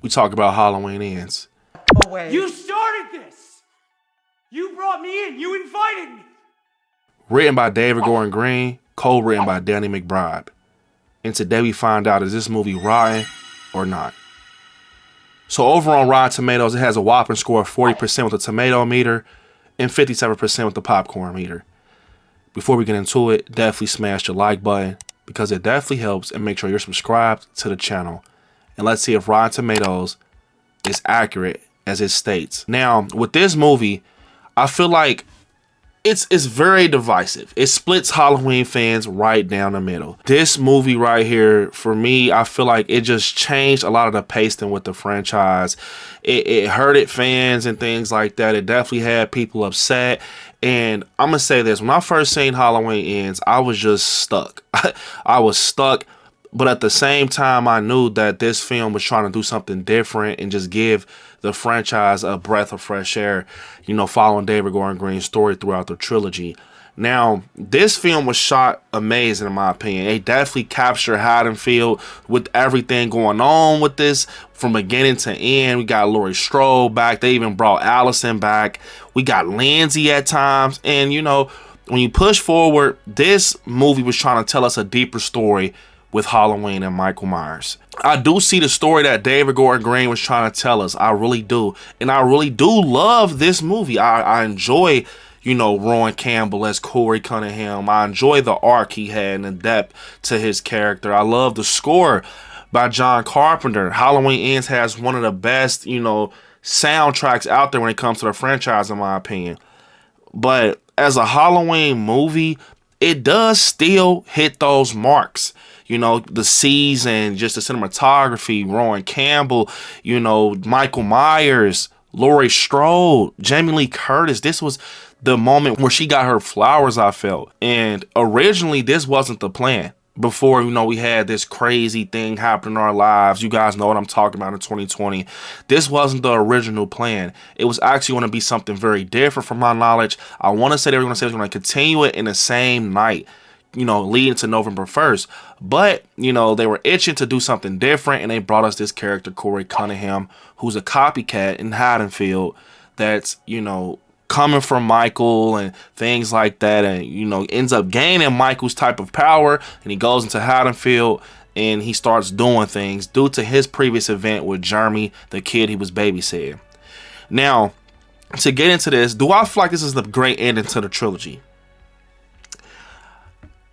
we talk about Halloween Ends. Away. You started this! You brought me in! You invited me! Written by David Gordon Green, co-written by Danny McBride. And today we find out, is this movie rotten or not? So over on Rotten Tomatoes, it has a whopping score of 40% with the tomato meter and 57% with the popcorn meter. Before we get into it, definitely smash the like button because it definitely helps, and make sure you're subscribed to the channel. And let's see if Rotten Tomatoes is accurate as it states. Now, with this movie, I feel like it's very divisive. It splits Halloween fans right down the middle. This movie right here, for me, I feel like it just changed a lot of the pacing with the franchise. It hurted fans and things like that. It definitely had people upset. And I'm gonna say this, when I first seen Halloween Ends, I was just stuck. I was stuck. But at the same time, I knew that this film was trying to do something different and just give the franchise a breath of fresh air, you know, following David Gordon Green's story throughout the trilogy. Now, this film was shot amazing in my opinion. They definitely captured Haddonfield with everything going on with this from beginning to end. We got Laurie Strode back. They even brought Allison back. We got Lindsay at times. And, you know, when you push forward, this movie was trying to tell us a deeper story with Halloween and Michael Myers. I do see the story that David Gordon Green was trying to tell us. I really do. And I really do love this movie. I enjoy, you know, Rowan Campbell as Corey Cunningham. I enjoy the arc he had and the depth to his character. I love the score by John Carpenter. Halloween Ends has one of the best, you know, soundtracks out there when it comes to the franchise, in my opinion. But as a Halloween movie, it does still hit those marks. You know, the season, just the cinematography, Rowan Campbell, you know, Michael Myers, Laurie Strode, Jamie Lee Curtis. This was the moment where she got her flowers, I felt. And originally, this wasn't the plan. Before, you know, we had this crazy thing happen in our lives. You guys know what I'm talking about in 2020. This wasn't the original plan. It was actually going to be something very different from my knowledge. I want to say they were going to say they're going to continue it in the same night, you know, leading to November 1st. But, you know, they were itching to do something different, and they brought us this character, Corey Cunningham, who's a copycat in Haddonfield that's, you know, coming from Michael and things like that, and, you know, ends up gaining Michael's type of power, and he goes into Haddonfield and he starts doing things due to his previous event with Jeremy, the kid he was babysitting. Now, to get into this, do I feel like this is the great ending to the trilogy?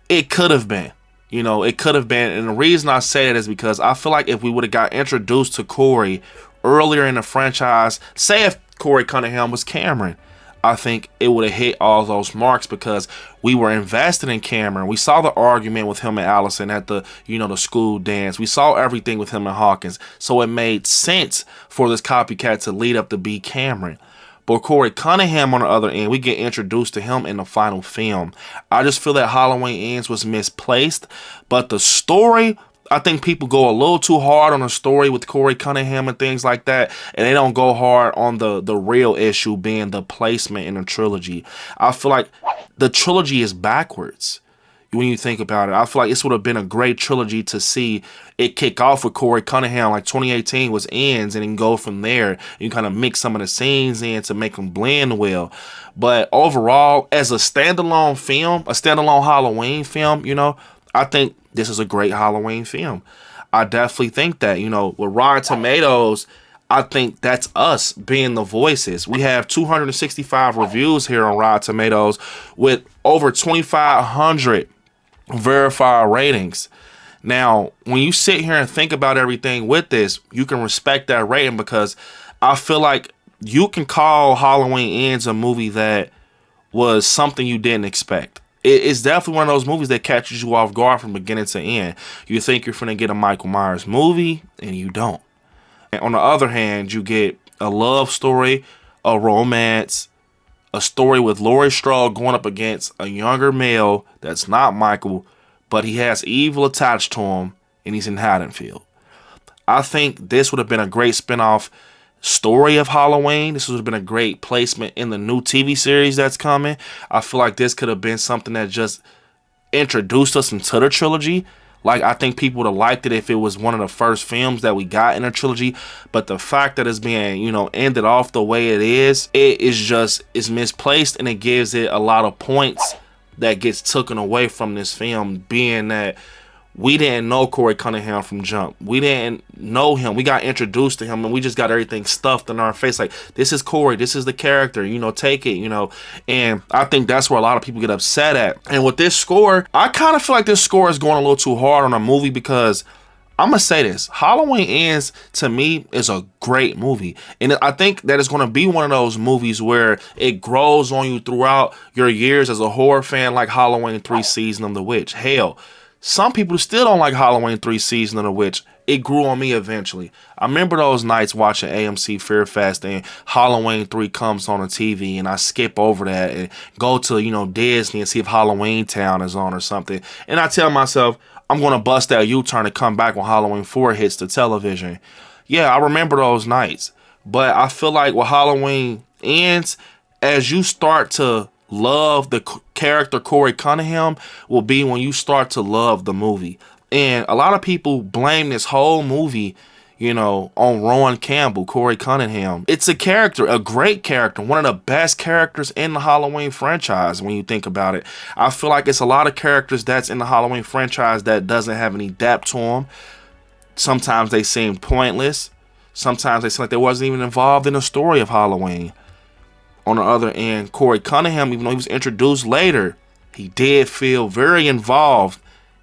It could have been. You know, it could have been. And the reason I say that is because I feel like if we would have got introduced to Corey earlier in the franchise, say if Corey Cunningham was Cameron, I think it would have hit all those marks because we were invested in Cameron. We saw the argument with him and Allison at the, you know, the school dance. We saw everything with him and Hawkins. So it made sense for this copycat to lead up to be Cameron. But Corey Cunningham on the other end, we get introduced to him in the final film. I just feel that Halloween Ends was misplaced. But the story, I think people go a little too hard on the story with Corey Cunningham and things like that. And they don't go hard on the real issue being the placement in the trilogy. I feel like the trilogy is backwards when you think about it. I feel like this would have been a great trilogy to see it kick off with Corey Cunningham. Like 2018 was Ends, and then go from there. You kind of mix some of the scenes in to make them blend well. But overall, as a standalone film, a standalone Halloween film, you know, I think this is a great Halloween film. I definitely think that, you know, with Rotten Tomatoes, I think that's us being the voices. We have 265 reviews here on Rotten Tomatoes with over 2,500 verified ratings. Now, when you sit here and think about everything with this, you can respect that rating because I feel like you can call Halloween Ends a movie that was something you didn't expect. It's definitely one of those movies that catches you off guard from beginning to end. You think you're finna get a Michael Myers movie, and you don't. And on the other hand, you get a love story, a romance, a story with Laurie Strode going up against a younger male that's not Michael, but he has evil attached to him, and he's in Haddonfield. I think this would have been a great spinoff story of Halloween. This would have been a great placement in the new TV series that's coming. I feel like this could have been something that just introduced us into the trilogy. Like, I think people would have liked it if it was one of the first films that we got in a trilogy. But the fact that it's being, you know, ended off the way it is it's misplaced, and it gives it a lot of points that gets taken away from this film, being that we didn't know Corey Cunningham from jump. We didn't know him. We got introduced to him, and we just got everything stuffed in our face. Like, this is Corey. This is the character. You know, take it, you know. And I think that's where a lot of people get upset at. And with this score, I kind of feel like this score is going a little too hard on a movie, because I'm going to say this. Halloween Ends, to me, is a great movie. And I think that it's going to be one of those movies where it grows on you throughout your years as a horror fan, like Halloween 3 Season of the Witch. Hell, some people still don't like Halloween 3 Season of the Witch. It grew on me eventually. I remember those nights watching AMC Fear Fest and Halloween 3 comes on the TV, and I skip over that and go to, you know, Disney and see if Halloween Town is on or something. And I tell myself, I'm going to bust that U-turn and come back when Halloween 4 hits the television. Yeah, I remember those nights. But I feel like with Halloween Ends, as you start to love the character Corey Cunningham, will be when you start to love the movie. And a lot of people blame this whole movie, you know, on Rowan Campbell, Corey Cunningham. It's a character, a great character, one of the best characters in the Halloween franchise when you think about it. I feel like it's a lot of characters that's in the Halloween franchise that doesn't have any depth to them. Sometimes they seem pointless. Sometimes they seem like they wasn't even involved in the story of Halloween. On the other end, Corey Cunningham, even though he was introduced later, he did feel very involved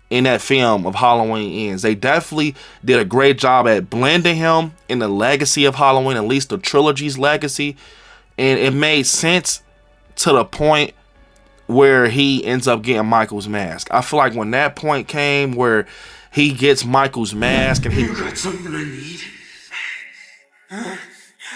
in that film of Halloween Ends. They definitely did a great job at blending him in the legacy of Halloween, at least the trilogy's legacy. And it made sense to the point where he ends up getting Michael's mask. I feel like when that point came where he gets Michael's mask and he got something I need.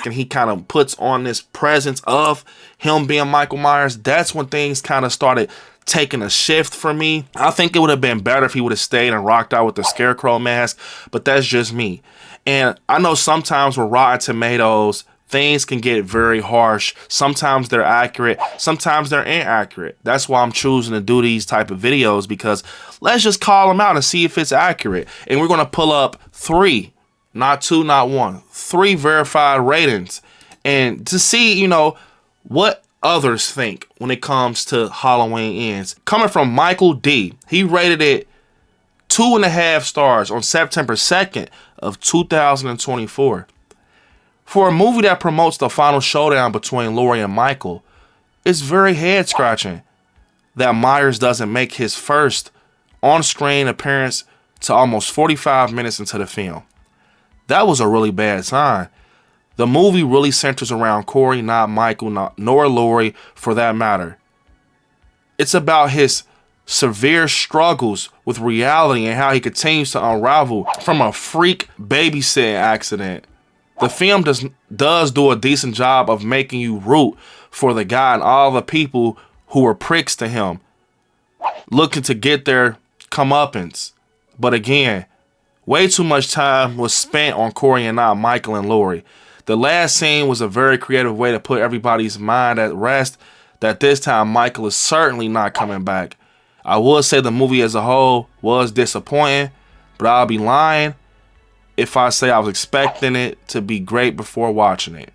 and he kind of puts on this presence of him being Michael Myers, that's when things kind of started taking a shift for me. I think it would have been better if he would have stayed and rocked out with the Scarecrow mask, but that's just me. And I know sometimes with Rotten Tomatoes, things can get very harsh. Sometimes they're accurate, sometimes they're inaccurate. That's why I'm choosing to do these type of videos, because let's just call them out and see if it's accurate. And we're going to pull up 3, not 2, not 1, 3 verified ratings, and to see, you know, what others think when it comes to Halloween Ends. Coming from Michael D, he rated it 2.5 stars on September 2nd of 2024. For a movie that promotes the final showdown between Laurie and Michael, it's very head-scratching that Myers doesn't make his first on-screen appearance to almost 45 minutes into the film. That was a really bad sign. The movie really centers around Corey, not Michael, nor Laurie for that matter. It's about his severe struggles with reality and how he continues to unravel from a freak babysitting accident. The film does do a decent job of making you root for the guy and all the people who were pricks to him, looking to get their comeuppance. But again, way too much time was spent on Corey and not Michael and Laurie. The last scene was a very creative way to put everybody's mind at rest that this time Michael is certainly not coming back. I will say the movie as a whole was disappointing, but I'll be lying if I say I was expecting it to be great before watching it.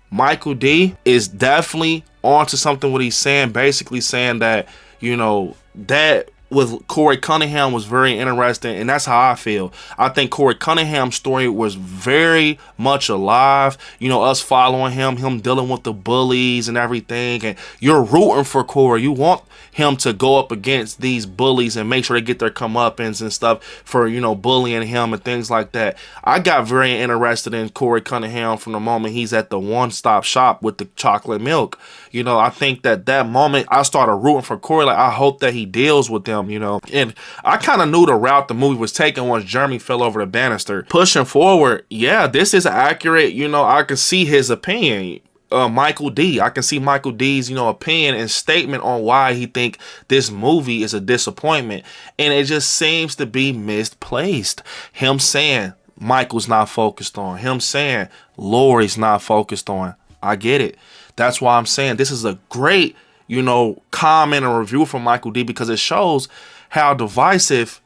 Michael D is definitely onto something what he's saying, basically saying that, you know, that with Corey Cunningham was very interesting, and that's how I feel. I think Corey Cunningham's story was very much alive. You know, us following him dealing with the bullies and everything, and you're rooting for Corey. You want him to go up against these bullies and make sure they get their comeuppance and stuff for, you know, bullying him and things like that. I got very interested in Corey Cunningham from the moment he's at the one-stop shop with the chocolate milk. You know, I think that moment I started rooting for Corey. Like, I hope that he deals with them, you know. And I kind of knew the route the movie was taking once Jeremy fell over the banister. Pushing forward, yeah, this is accurate. You know, I can see his opinion. Michael D. I can see Michael D's, you know, opinion and statement on why he think this movie is a disappointment. And it just seems to be misplaced. Him saying Michael's not focused on. Him saying Laurie's not focused on. I get it. That's why I'm saying this is a great, you know, comment and review from Michael D, because it shows how divisive,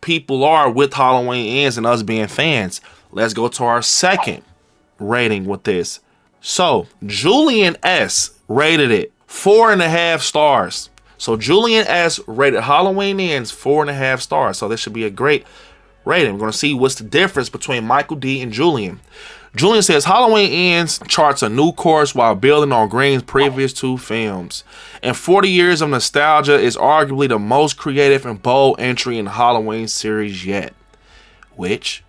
people are with Halloween Ends and us being fans. Let's go to our second rating with this. So Julian S rated it 4.5 stars. So Julian S rated Halloween Ends 4.5 stars. So this should be a great rating. We're going to see what's the difference between Michael D and Julian. Julian says Halloween Ends charts a new course while building on Green's previous 2 films. And 40 years of nostalgia is arguably the most creative and bold entry in the Halloween series yet. Which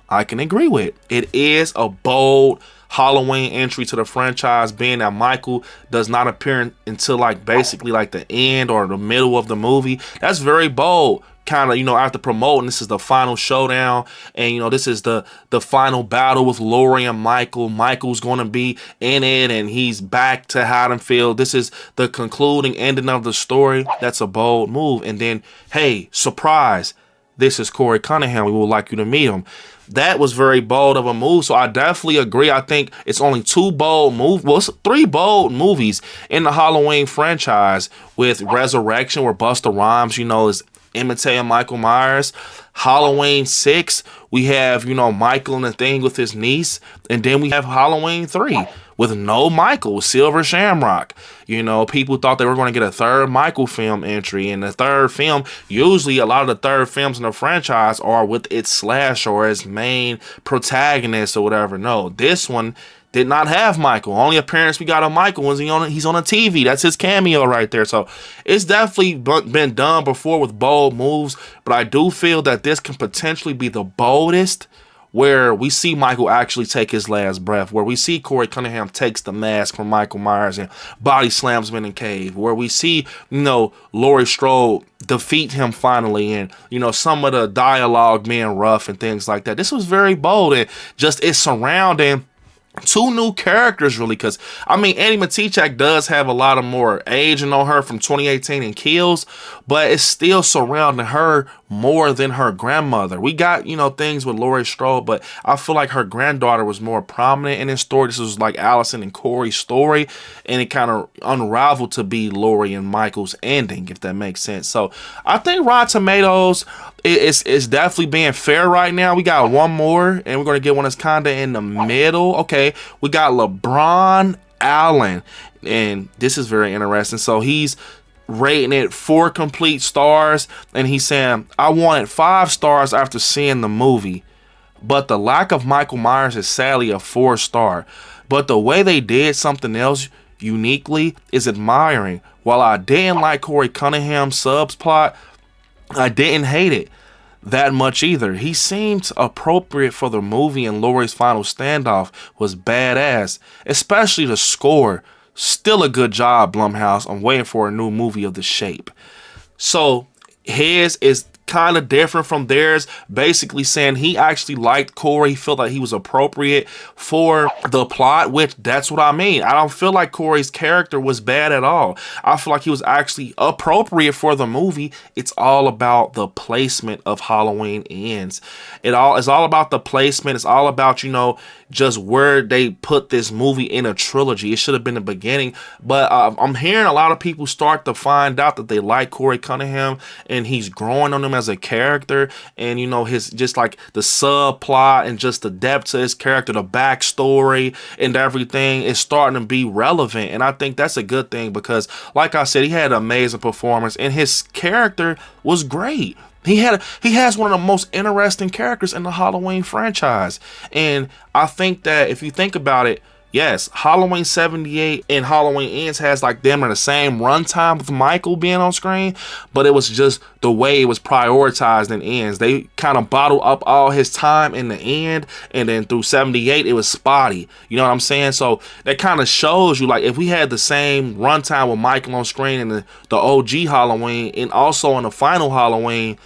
I can agree with. It is a bold Halloween entry to the franchise, being that Michael does not appear until basically the end or the middle of the movie. That's very bold. Kind of, after promoting, this is the final showdown, and this is the final battle with Laurie and Michael. Michael's going to be in it, and he's back to Haddonfield. This is the concluding ending of the story. That's a bold move. And then, hey, surprise, this is Corey Cunningham. We would like you to meet him. That was very bold of a move, so I definitely agree. I think it's only 2 bold movies, well, it's 3 bold movies in the Halloween franchise, with Resurrection, where Busta Rhymes, is imitating Michael Myers. Halloween 6, we have, Michael and the thing with his niece. And then we have Halloween 3 with no Michael, Silver Shamrock. People thought they were going to get a third Michael film entry. And the third film, usually a lot of the third films in the franchise are with its slash or its main protagonist or whatever. No, this one did not have Michael. Only appearance we got of Michael was he's on a TV. That's his cameo right there. So it's definitely been done before with bold moves, but I do feel that this can potentially be the boldest, where we see Michael actually take his last breath, where we see Corey Cunningham takes the mask from Michael Myers and body slams him in the cave, where we see, Laurie Strode defeat him finally, and, some of the dialogue being rough and things like that. This was very bold, and just it's surrounding 2 new characters, really, because Andy Matichak does have a lot of more aging on her from 2018 and Kills, but it's still surrounding her more than her grandmother. We got, things with Laurie Strode, but I feel like her granddaughter was more prominent in this story. This was like Allison and Corey's story, and it kind of unraveled to be Laurie and Michael's ending, if that makes sense. So I think Rotten Tomatoes is definitely being fair right now. We got one more, and we're going to get one that's kind of in the middle. Okay, we got LeBron Allen, and this is very interesting. So he's rating it 4 complete stars, and he's saying, I wanted 5 stars after seeing the movie, but the lack of Michael Myers is sadly a 4-star. But the way they did something else uniquely is admiring. While I didn't like Corey Cunningham's subplot, I didn't hate it that much either. He seemed appropriate for the movie, and Laurie's final standoff was badass, especially the score. Still a good job, Blumhouse. I'm waiting for a new movie of The Shape. So his is kind of different from theirs, basically saying he actually liked Corey. He felt like he was appropriate for the plot, which that's what I mean. I don't feel like Corey's character was bad at all. I feel like he was actually appropriate for the movie. It's all about the placement of Halloween Ends. It's all about the placement. It's all about, just where they put this movie in a trilogy. It should have been the beginning, but I'm hearing a lot of people start to find out that they like Corey Cunningham, and he's growing on them as a character, and his just like the subplot and just the depth to his character, the backstory and everything is starting to be relevant, and I think that's a good thing because, like I said, he had an amazing performance and his character was great. He has one of the most interesting characters in the Halloween franchise. And I think that if you think about it, yes, Halloween 78 and Halloween Ends has them in the same runtime with Michael being on screen, but it was just the way it was prioritized in Ends. They kind of bottled up all his time in the end, and then through 78 it was spotty. You know what I'm saying? So that kind of shows you, if we had the same runtime with Michael on screen in the OG Halloween and also in the final Halloween,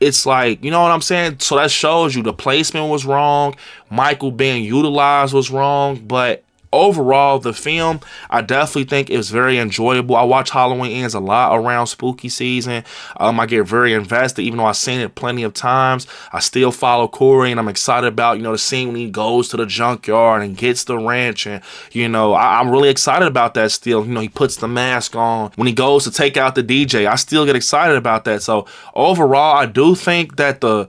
it's you know what I'm saying? So that shows you the placement was wrong. Michael being utilized was wrong. But overall, the film, I definitely think it was very enjoyable. I watch Halloween Ends a lot around spooky season. I get very invested, even though I've seen it plenty of times. I still follow Corey, and I'm excited about, the scene when he goes to the junkyard and gets the wrench. And, I'm really excited about that still. He puts the mask on. When he goes to take out the DJ, I still get excited about that. So overall, I do think that the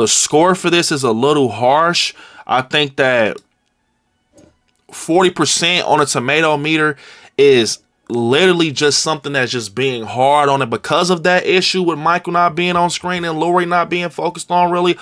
score for this is a little harsh. I think that 40% on a tomato meter is literally just something that's just being hard on it because of that issue with Michael not being on screen and Laurie not being focused on really.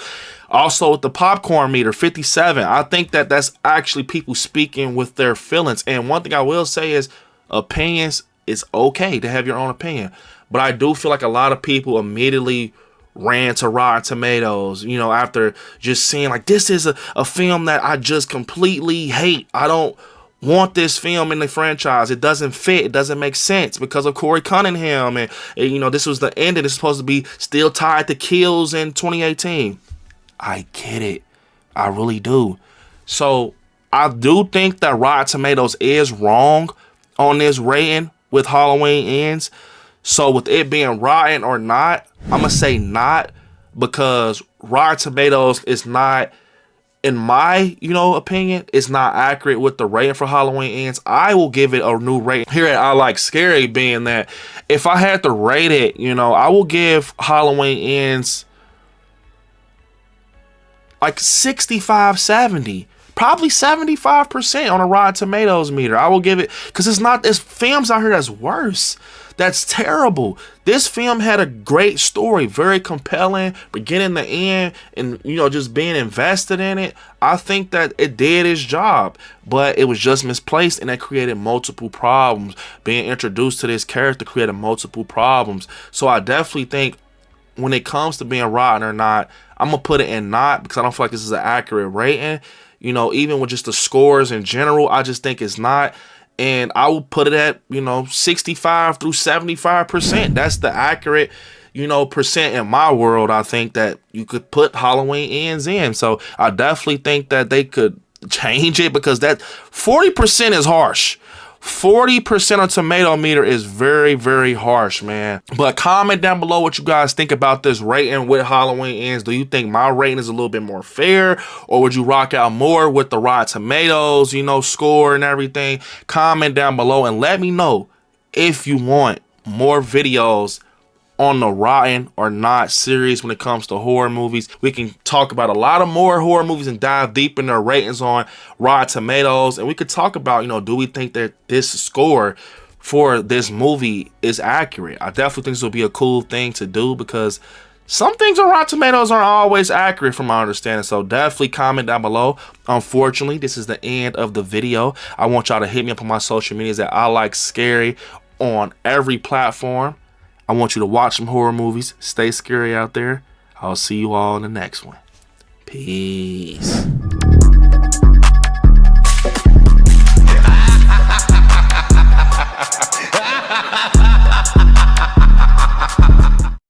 Also with the popcorn meter, 57. I think that that's actually people speaking with their feelings. And one thing I will say is opinions, it's okay to have your own opinion. But I do feel like a lot of people immediately ran to Rotten Tomatoes, after just seeing like, this is a film that I just completely hate. I don't want this film in the franchise. It doesn't fit. It doesn't make sense because of Corey Cunningham. And this was the ending. It's supposed to be still tied to Kills in 2018. I get it. I really do. So I do think that Rotten Tomatoes is wrong on this rating with Halloween Ends. So with it being rotten or not, I'm going to say not, because Rotten Tomatoes is not, in my, opinion, it's not accurate with the rating for Halloween Ends. I will give it a new rating here at I Like Scary, being that if I had to rate it, I will give Halloween Ends like 65, 70. Probably 75% on a Rotten Tomatoes meter. I will give it, because there's films out here that's worse. That's terrible. This film had a great story, very compelling, beginning to end, and just being invested in it. I think that it did its job, but it was just misplaced, and that created multiple problems. Being introduced to this character created multiple problems. So I definitely think when it comes to being rotten or not, I'm gonna put it in not, because I don't feel like this is an accurate rating. Even with just the scores in general, I just think it's not. And I will put it at, 65 through 75%. That's the accurate, percent in my world. I think that you could put Halloween Ends in. So I definitely think that they could change it, because that 40% is harsh. 40% on tomato meter is very, very harsh, man. But comment down below what you guys think about this rating with Halloween Ends. Do you think my rating is a little bit more fair, or would you rock out more with the Rotten Tomatoes, score and everything? Comment down below and let me know if you want more videos on the Rotten or Not series when it comes to horror movies. We can talk about a lot of more horror movies and dive deep in their ratings on Rotten Tomatoes. And we could talk about, do we think that this score for this movie is accurate? I definitely think this will be a cool thing to do, because some things on Rotten Tomatoes aren't always accurate from my understanding. So definitely comment down below. Unfortunately, this is the end of the video. I want y'all to hit me up on my social medias at I Like Scary on every platform. I want you to watch some horror movies. Stay scary out there. I'll see you all in the next one. Peace.